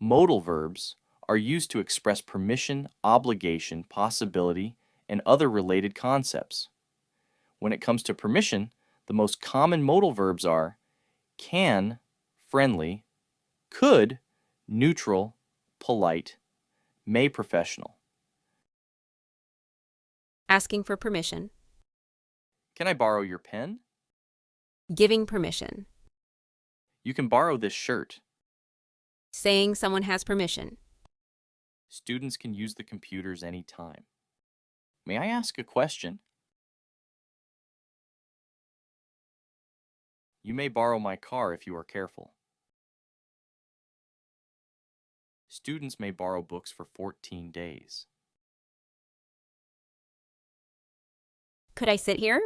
Modal verbs are used to express permission, obligation, possibility, and other related concepts. When it comes to permission, the most common modal verbs are can, friendly, could, neutral, polite, may, professional. Asking for permission. Can I borrow your pen? Giving permission. You can borrow this shirt. Saying someone has permission. Students can use the computers anytime. May I ask a question? You may borrow my car if you are careful. Students may borrow books for 14 days. Could I sit here?